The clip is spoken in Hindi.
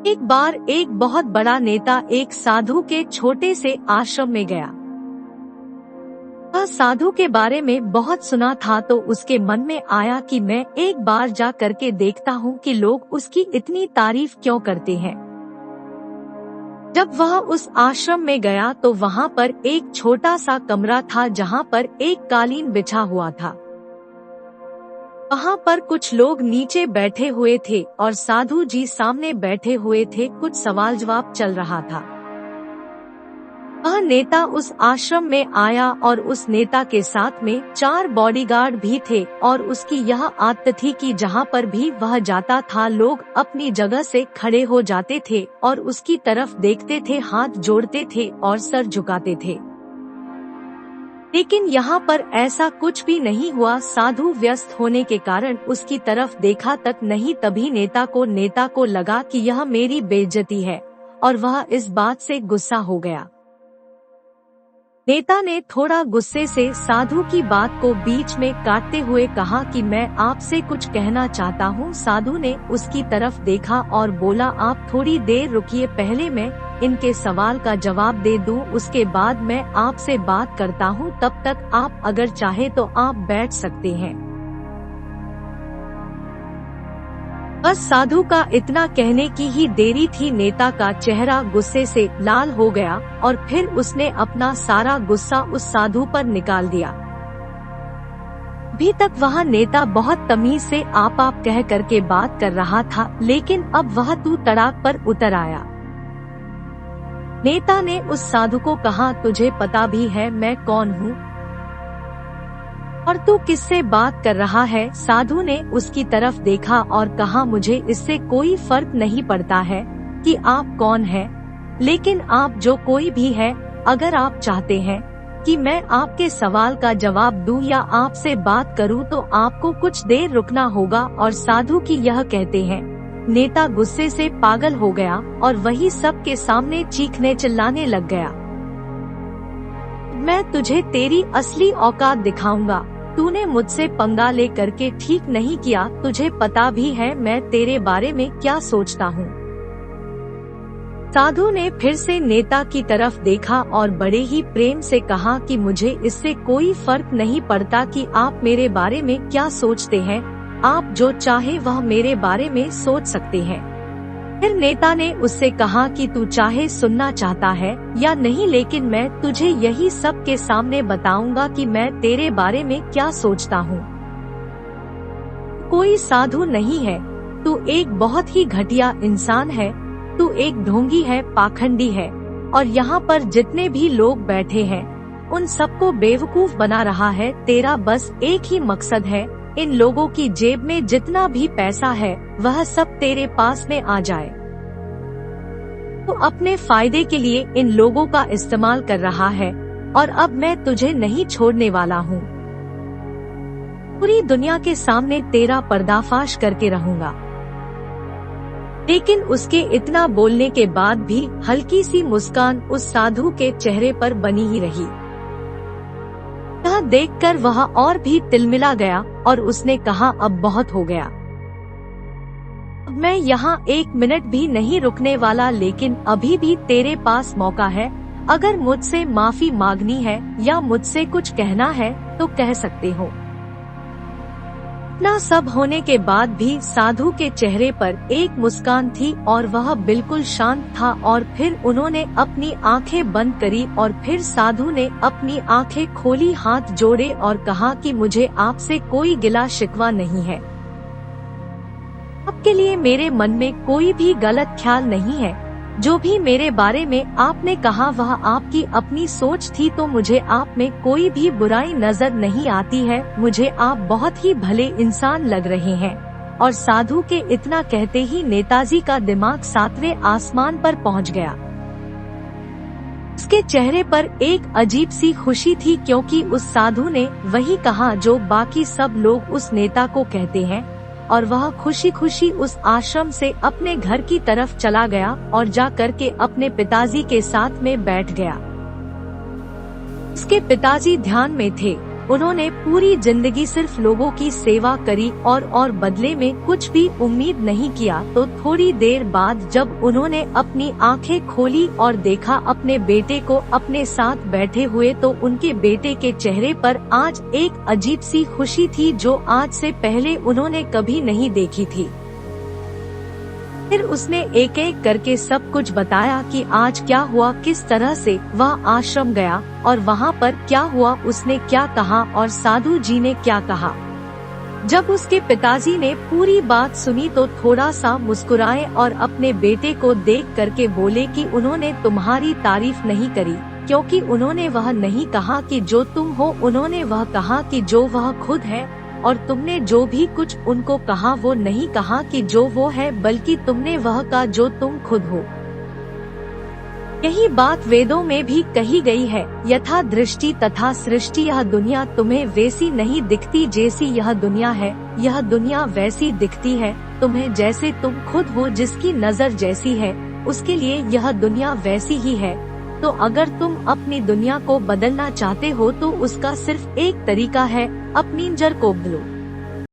एक बार एक बहुत बड़ा नेता एक साधु के छोटे से आश्रम में गया। वह साधु के बारे में बहुत सुना था तो उसके मन में आया कि मैं एक बार जा करके देखता हूँ कि लोग उसकी इतनी तारीफ क्यों करते हैं। जब वह उस आश्रम में गया तो वहाँ पर एक छोटा सा कमरा था जहाँ पर एक कालीन बिछा हुआ था। वहाँ पर कुछ लोग नीचे बैठे हुए थे और साधु जी सामने बैठे हुए थे। कुछ सवाल जवाब चल रहा था। वह नेता उस आश्रम में आया और उस नेता के साथ में 4 बॉडीगार्ड भी थे और उसकी यह आदत थी कि जहाँ पर भी वह जाता था लोग अपनी जगह से खड़े हो जाते थे और उसकी तरफ देखते थे, हाथ जोड़ते थे और सर झुकाते थे। लेकिन यहाँ पर ऐसा कुछ भी नहीं हुआ। साधु व्यस्त होने के कारण उसकी तरफ देखा तक नहीं। तभी नेता को लगा कि यह मेरी बेइज्जती है और वह इस बात से गुस्सा हो गया। नेता ने थोड़ा गुस्से से साधु की बात को बीच में काटते हुए कहा कि मैं आपसे कुछ कहना चाहता हूँ। साधु ने उसकी तरफ देखा और बोला, आप थोड़ी देर रुकिए, पहले मैं इनके सवाल का जवाब दे दूं, उसके बाद मैं आपसे बात करता हूँ। तब तक आप अगर चाहे तो आप बैठ सकते हैं। बस साधु का इतना कहने की ही देरी थी। नेता का चेहरा गुस्से से लाल हो गया और फिर उसने अपना सारा गुस्सा उस साधु पर निकाल दिया। अभी तक वह नेता बहुत तमीज से आप कह करके बात कर रहा था, लेकिन अब वह तू तड़ाक पर उतर आया। नेता ने उस साधु को कहा, तुझे पता भी है मैं कौन हूँ और तू किससे बात कर रहा है? साधु ने उसकी तरफ देखा और कहा, मुझे इससे कोई फर्क नहीं पड़ता है कि आप कौन हैं, लेकिन आप जो कोई भी है, अगर आप चाहते हैं कि मैं आपके सवाल का जवाब दूं या आपसे बात करूं तो आपको कुछ देर रुकना होगा। और साधु की यह कहते हैं नेता गुस्से से पागल हो गया और वही सब के सामने चीखने चिल्लाने लग गया। मैं तुझे तेरी असली औकात दिखाऊंगा। तूने मुझसे पंगा ले करके ठीक नहीं किया। तुझे पता भी है मैं तेरे बारे में क्या सोचता हूँ। साधु ने फिर से नेता की तरफ देखा और बड़े ही प्रेम से कहा कि मुझे इससे कोई फर्क नहीं पड़ता कि आप मेरे बारे में क्या सोचते हैं। आप जो चाहे वह मेरे बारे में सोच सकते हैं। फिर नेता ने उससे कहा कि तू चाहे सुनना चाहता है या नहीं, लेकिन मैं तुझे यही सब के सामने बताऊंगा कि मैं तेरे बारे में क्या सोचता हूँ। कोई साधु नहीं है, तू एक बहुत ही घटिया इंसान है। तू एक ढोंगी है, पाखंडी है और यहाँ पर जितने भी लोग बैठे हैं उन सबको बेवकूफ बना रहा है। तेरा बस एक ही मकसद है, इन लोगों की जेब में जितना भी पैसा है वह सब तेरे पास में आ जाए। तो अपने फायदे के लिए इन लोगों का इस्तेमाल कर रहा है और अब मैं तुझे नहीं छोड़ने वाला हूँ। पूरी दुनिया के सामने तेरा पर्दाफाश करके रहूंगा। लेकिन उसके इतना बोलने के बाद भी हल्की सी मुस्कान उस साधु के चेहरे पर बनी ही रही। यह देखकर वह और भी तिलमिला गया और उसने कहा, अब बहुत हो गया। अब मैं यहाँ 1 मिनट भी नहीं रुकने वाला, लेकिन अभी भी तेरे पास मौका है। अगर मुझसे माफी मांगनी है या मुझसे कुछ कहना है तो कह सकते हो। इतना सब होने के बाद भी साधु के चेहरे पर एक मुस्कान थी और वह बिल्कुल शांत था। और फिर उन्होंने अपनी आंखें बंद करी और फिर साधु ने अपनी आंखें खोली, हाथ जोड़े और कहा कि मुझे आपसे कोई गिला शिकवा नहीं है। आपके लिए मेरे मन में कोई भी गलत ख्याल नहीं है। जो भी मेरे बारे में आपने कहा वह आपकी अपनी सोच थी, तो मुझे आप में कोई भी बुराई नजर नहीं आती है। मुझे आप बहुत ही भले इंसान लग रहे हैं। और साधु के इतना कहते ही नेताजी का दिमाग 7वें आसमान पर पहुंच गया। उसके चेहरे पर एक अजीब सी खुशी थी, क्योंकि उस साधु ने वही कहा जो बाकी सब लोग उस नेता को कहते हैं। और वह खुशी खुशी उस आश्रम से अपने घर की तरफ चला गया और जा करके अपने पिताजी के साथ में बैठ गया। उसके पिताजी ध्यान में थे। उन्होंने पूरी जिंदगी सिर्फ लोगों की सेवा करी और बदले में कुछ भी उम्मीद नहीं किया। तो थोड़ी देर बाद जब उन्होंने अपनी आंखें खोली और देखा अपने बेटे को अपने साथ बैठे हुए, तो उनके बेटे के चेहरे पर आज एक अजीब सी खुशी थी जो आज से पहले उन्होंने कभी नहीं देखी थी। फिर उसने एक एक करके सब कुछ बताया कि आज क्या हुआ, किस तरह से वह आश्रम गया और वहाँ पर क्या हुआ, उसने क्या कहा और साधु जी ने क्या कहा। जब उसके पिताजी ने पूरी बात सुनी तो थोड़ा सा मुस्कुराए और अपने बेटे को देख करके बोले कि उन्होंने तुम्हारी तारीफ नहीं करी, क्योंकि उन्होंने वह नहीं कहा कि जो तुम हो, उन्होंने वह कहा कि जो वह खुद है। और तुमने जो भी कुछ उनको कहा वो नहीं कहा कि जो वो है, बल्कि तुमने वह कहा जो तुम खुद हो। यही बात वेदों में भी कही गई है, यथा दृष्टि तथा सृष्टि। यह दुनिया तुम्हें वैसी नहीं दिखती जैसी यह दुनिया है, यह दुनिया वैसी दिखती है तुम्हें जैसे तुम खुद हो। जिसकी नजर जैसी है उसके लिए यह दुनिया वैसी ही है। तो अगर तुम अपनी दुनिया को बदलना चाहते हो तो उसका सिर्फ एक तरीका है, अपनी नजर को बदलो।